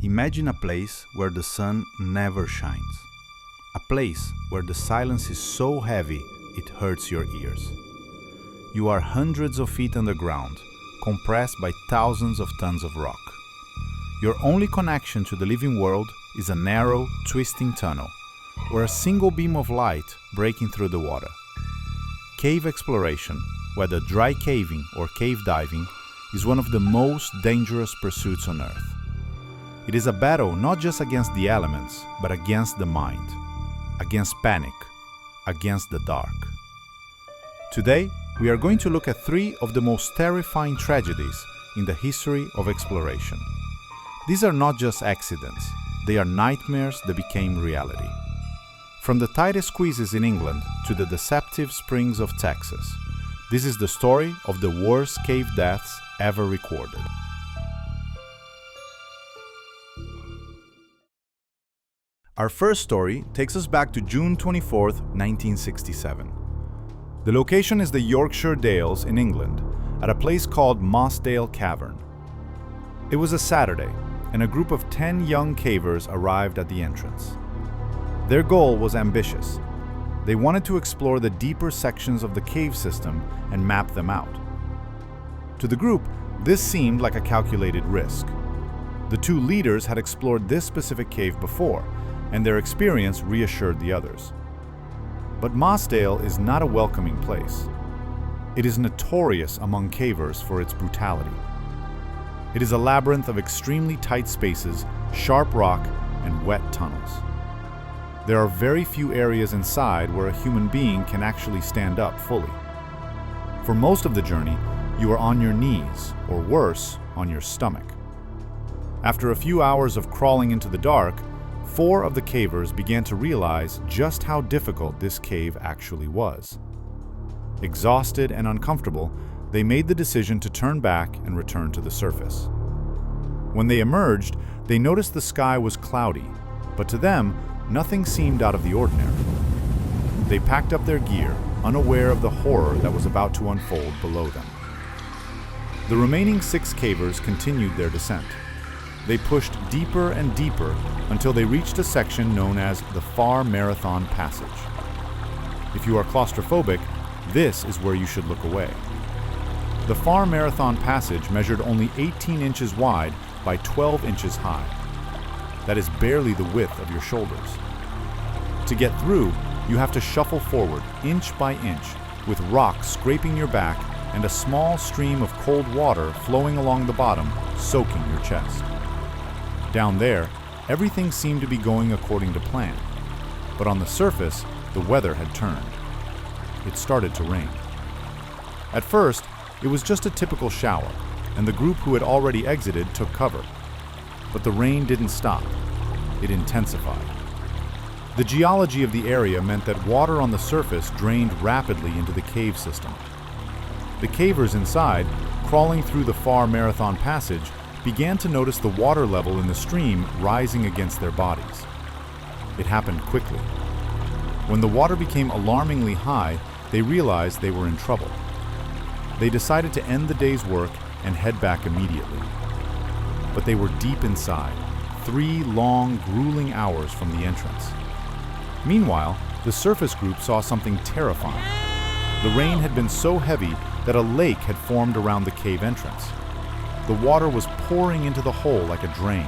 Imagine a place where the sun never shines. A place where the silence is so heavy it hurts your ears. You are hundreds of feet underground, compressed by thousands of tons of rock. Your only connection to the living world is a narrow, twisting tunnel, or a single beam of light breaking through the water. Cave exploration, whether dry caving or cave diving, is one of the most dangerous pursuits on Earth. It is a battle not just against the elements, but against the mind, against panic, against the dark. Today, we are going to look at three of the most terrifying tragedies in the history of exploration. These are not just accidents, they are nightmares that became reality. From the tightest squeezes in England to the deceptive springs of Texas, this is the story of the worst cave deaths ever recorded. Our first story takes us back to June 24, 1967. The location is the Yorkshire Dales in England, at a place called Mossdale Cavern. It was a Saturday, and a group of 10 young cavers arrived at the entrance. Their goal was ambitious. They wanted to explore the deeper sections of the cave system and map them out. To the group, this seemed like a calculated risk. The two leaders had explored this specific cave before, and their experience reassured the others. But Mossdale is not a welcoming place. It is notorious among cavers for its brutality. It is a labyrinth of extremely tight spaces, sharp rock, and wet tunnels. There are very few areas inside where a human being can actually stand up fully. For most of the journey, you are on your knees, or worse, on your stomach. After a few hours of crawling into the dark, 4 of the cavers began to realize just how difficult this cave actually was. Exhausted and uncomfortable, they made the decision to turn back and return to the surface. When they emerged, they noticed the sky was cloudy, but to them, nothing seemed out of the ordinary. They packed up their gear, unaware of the horror that was about to unfold below them. The remaining 6 cavers continued their descent. They pushed deeper and deeper until they reached a section known as the Far Marathon Passage. If you are claustrophobic, this is where you should look away. The Far Marathon Passage measured only 18 inches wide by 12 inches high. That is barely the width of your shoulders. To get through, you have to shuffle forward inch by inch, with rocks scraping your back and a small stream of cold water flowing along the bottom, soaking your chest. Down there, everything seemed to be going according to plan. But on the surface, the weather had turned. It started to rain. At first, it was just a typical shower, and the group who had already exited took cover. But the rain didn't stop. It intensified. The geology of the area meant that water on the surface drained rapidly into the cave system. The cavers inside, crawling through the Far Marathon Passage, began to notice the water level in the stream rising against their bodies. It happened quickly. When the water became alarmingly high, they realized they were in trouble. They decided to end the day's work and head back immediately. But they were deep inside, 3 long, grueling hours from the entrance. Meanwhile, the surface group saw something terrifying. The rain had been so heavy that a lake had formed around the cave entrance. The water was pouring into the hole like a drain.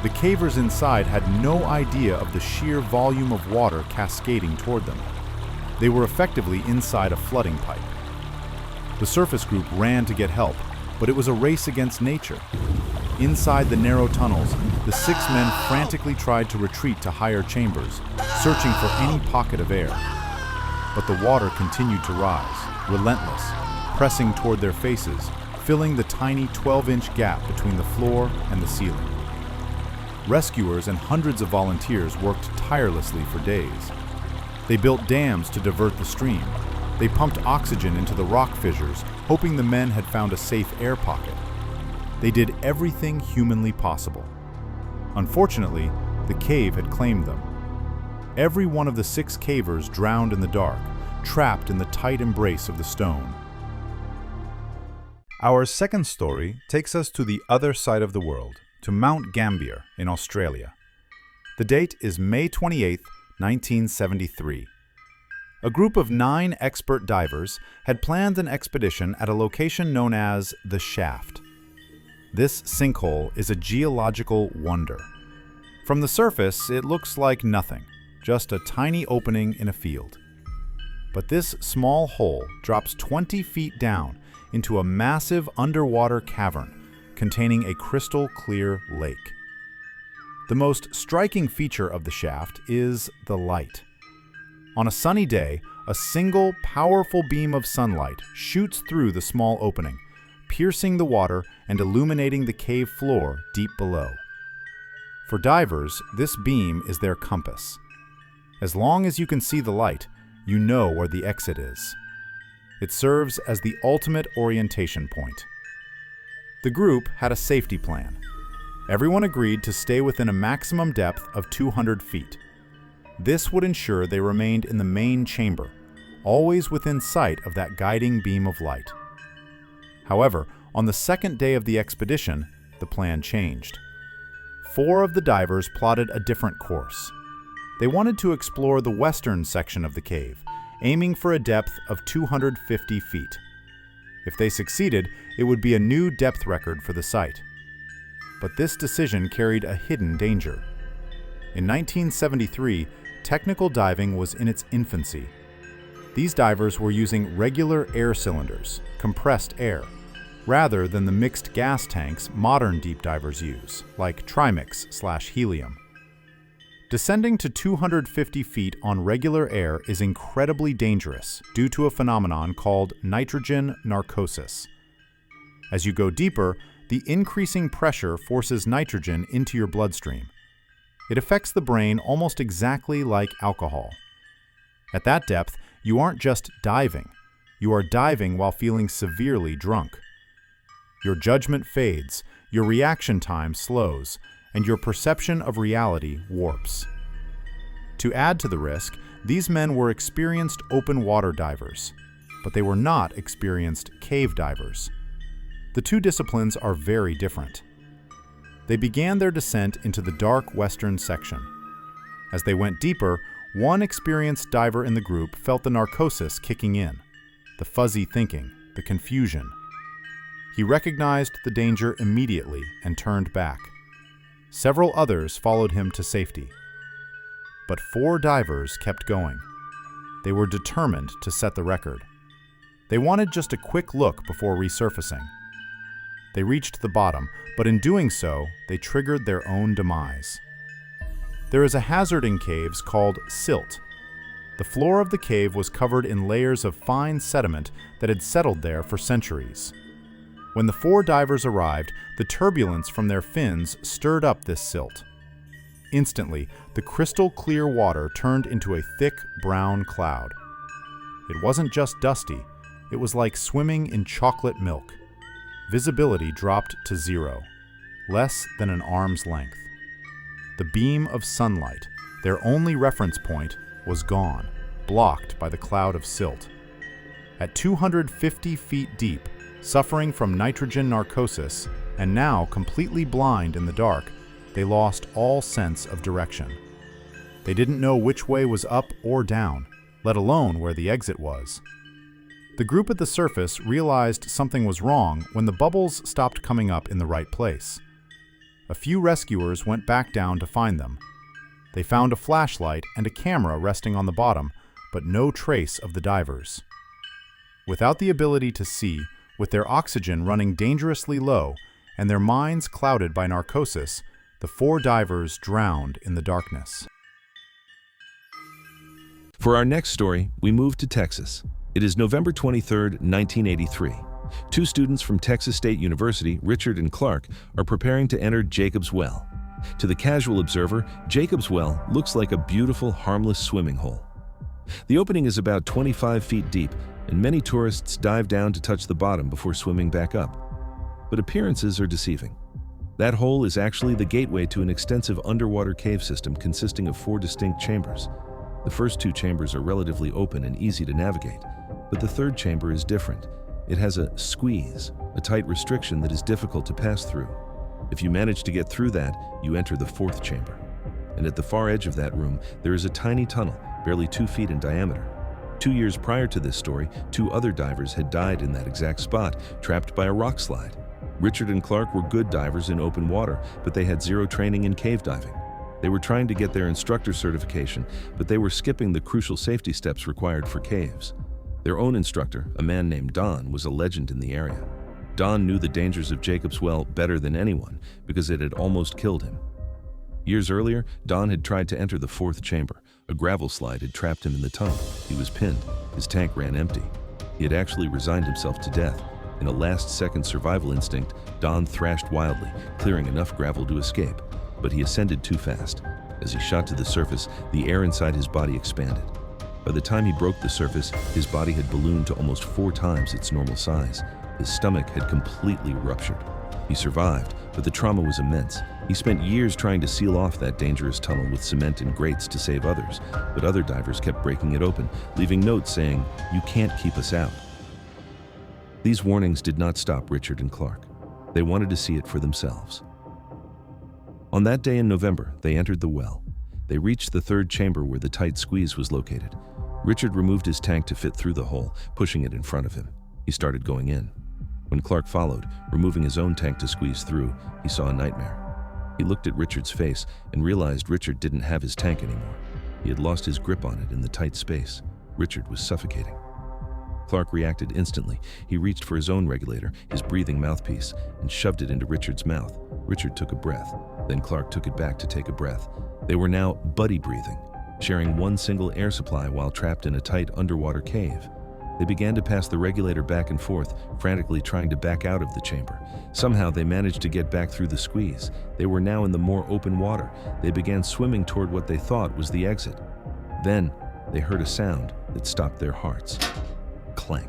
The cavers inside had no idea of the sheer volume of water cascading toward them. They were effectively inside a flooding pipe. The surface group ran to get help, but it was a race against nature. Inside the narrow tunnels, the 6 men frantically tried to retreat to higher chambers, searching for any pocket of air. But the water continued to rise, relentless, pressing toward their faces, filling the tiny 12-inch gap between the floor and the ceiling. Rescuers and hundreds of volunteers worked tirelessly for days. They built dams to divert the stream. They pumped oxygen into the rock fissures, hoping the men had found a safe air pocket. They did everything humanly possible. Unfortunately, the cave had claimed them. Every one of the 6 cavers drowned in the dark, trapped in the tight embrace of the stone. Our second story takes us to the other side of the world, to Mount Gambier in Australia. The date is May 28, 1973. A group of 9 expert divers had planned an expedition at a location known as the Shaft. This sinkhole is a geological wonder. From the surface, it looks like nothing, just a tiny opening in a field. But this small hole drops 20 feet down into a massive underwater cavern containing a crystal clear lake. The most striking feature of the shaft is the light. On a sunny day, a single powerful beam of sunlight shoots through the small opening, piercing the water and illuminating the cave floor deep below. For divers, this beam is their compass. As long as you can see the light, you know where the exit is. It serves as the ultimate orientation point. The group had a safety plan. Everyone agreed to stay within a maximum depth of 200 feet. This would ensure they remained in the main chamber, always within sight of that guiding beam of light. However, on the second day of the expedition, the plan changed. 4 of the divers plotted a different course. They wanted to explore the western section of the cave, aiming for a depth of 250 feet. If they succeeded, it would be a new depth record for the site. But this decision carried a hidden danger. In 1973, technical diving was in its infancy. These divers were using regular air cylinders, compressed air, rather than the mixed gas tanks modern deep divers use, like trimix/helium. Descending to 250 feet on regular air is incredibly dangerous due to a phenomenon called nitrogen narcosis. As you go deeper, the increasing pressure forces nitrogen into your bloodstream. It affects the brain almost exactly like alcohol. At that depth, you aren't just diving. You are diving while feeling severely drunk. Your judgment fades, your reaction time slows, and your perception of reality warps. To add to the risk, these men were experienced open water divers, but they were not experienced cave divers. The two disciplines are very different. They began their descent into the dark western section. As they went deeper, one experienced diver in the group felt the narcosis kicking in, the fuzzy thinking, the confusion. He recognized the danger immediately and turned back. Several others followed him to safety. But 4 divers kept going. They were determined to set the record. They wanted just a quick look before resurfacing. They reached the bottom, but in doing so, they triggered their own demise. There is a hazard in caves called silt. The floor of the cave was covered in layers of fine sediment that had settled there for centuries. When the 4 divers arrived, the turbulence from their fins stirred up this silt. Instantly, the crystal clear water turned into a thick brown cloud. It wasn't just dusty, it was like swimming in chocolate milk. Visibility dropped to 0, less than an arm's length. The beam of sunlight, their only reference point, was gone, blocked by the cloud of silt. At 250 feet deep, suffering from nitrogen narcosis, and now completely blind in the dark, they lost all sense of direction. They didn't know which way was up or down, let alone where the exit was. The group at the surface realized something was wrong when the bubbles stopped coming up in the right place. A few rescuers went back down to find them. They found a flashlight and a camera resting on the bottom, but no trace of the divers. Without the ability to see, with their oxygen running dangerously low and their minds clouded by narcosis, the 4 divers drowned in the darkness. For our next story, we move to Texas. It is November 23, 1983. 2 students from Texas State University, Richard and Clark, are preparing to enter Jacob's Well. To the casual observer, Jacob's Well looks like a beautiful, harmless swimming hole. The opening is about 25 feet deep, and many tourists dive down to touch the bottom before swimming back up. But appearances are deceiving. That hole is actually the gateway to an extensive underwater cave system consisting of 4 distinct chambers. The first 2 chambers are relatively open and easy to navigate, but the 3rd chamber is different. It has a squeeze, a tight restriction that is difficult to pass through. If you manage to get through that, you enter the fourth chamber. And at the far edge of that room, there is a tiny tunnel, barely 2 feet in diameter. 2 years prior to this story, 2 other divers had died in that exact spot, trapped by a rock slide. Richard and Clark were good divers in open water, but they had 0 training in cave diving. They were trying to get their instructor certification, but they were skipping the crucial safety steps required for caves. Their own instructor, a man named Don, was a legend in the area. Don knew the dangers of Jacob's Well better than anyone because it had almost killed him. Years earlier, Don had tried to enter the fourth chamber. A gravel slide had trapped him in the tunnel. He was pinned. His tank ran empty. He had actually resigned himself to death. In a last-second survival instinct, Don thrashed wildly, clearing enough gravel to escape. But he ascended too fast. As he shot to the surface, the air inside his body expanded. By the time he broke the surface, his body had ballooned to almost 4 times its normal size. His stomach had completely ruptured. He survived, but the trauma was immense. He spent years trying to seal off that dangerous tunnel with cement and grates to save others, but other divers kept breaking it open, leaving notes saying, "You can't keep us out." These warnings did not stop Richard and Clark. They wanted to see it for themselves. On that day in November, they entered the well. They reached the third chamber where the tight squeeze was located. Richard removed his tank to fit through the hole, pushing it in front of him. He started going in. When Clark followed, removing his own tank to squeeze through, he saw a nightmare. He looked at Richard's face and realized Richard didn't have his tank anymore. He had lost his grip on it in the tight space. Richard was suffocating. Clark reacted instantly. He reached for his own regulator, his breathing mouthpiece, and shoved it into Richard's mouth. Richard took a breath. Then Clark took it back to take a breath. They were now buddy breathing, sharing one single air supply while trapped in a tight underwater cave. They began to pass the regulator back and forth, frantically trying to back out of the chamber. Somehow they managed to get back through the squeeze. They were now in the more open water. They began swimming toward what they thought was the exit. Then they heard a sound that stopped their hearts. Clank.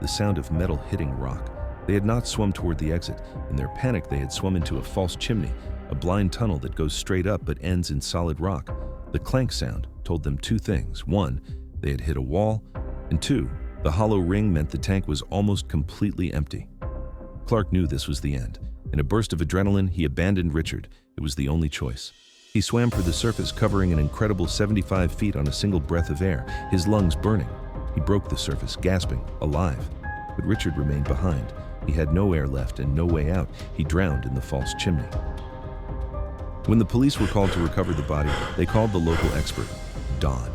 The sound of metal hitting rock. They had not swum toward the exit. In their panic, they had swum into a false chimney, a blind tunnel that goes straight up but ends in solid rock. The clank sound told them 2 things. 1, they had hit a wall, and 2, the hollow ring meant the tank was almost completely empty. Clark knew this was the end. In a burst of adrenaline, he abandoned Richard. It was the only choice. He swam for the surface, covering an incredible 75 feet on a single breath of air, his lungs burning. He broke the surface, gasping, alive. But Richard remained behind. He had no air left and no way out. He drowned in the false chimney. When the police were called to recover the body, they called the local expert, Don.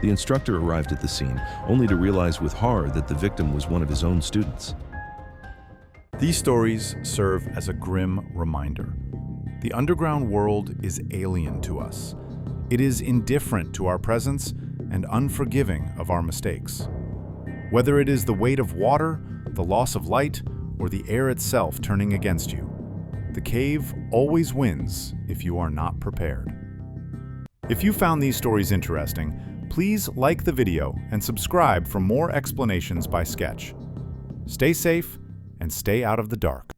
The instructor arrived at the scene, only to realize with horror that the victim was one of his own students. These stories serve as a grim reminder. The underground world is alien to us. It is indifferent to our presence and unforgiving of our mistakes. Whether it is the weight of water, the loss of light, or the air itself turning against you, the cave always wins if you are not prepared. If you found these stories interesting, please like the video and subscribe for more explanations by Sketch. Stay safe and stay out of the dark.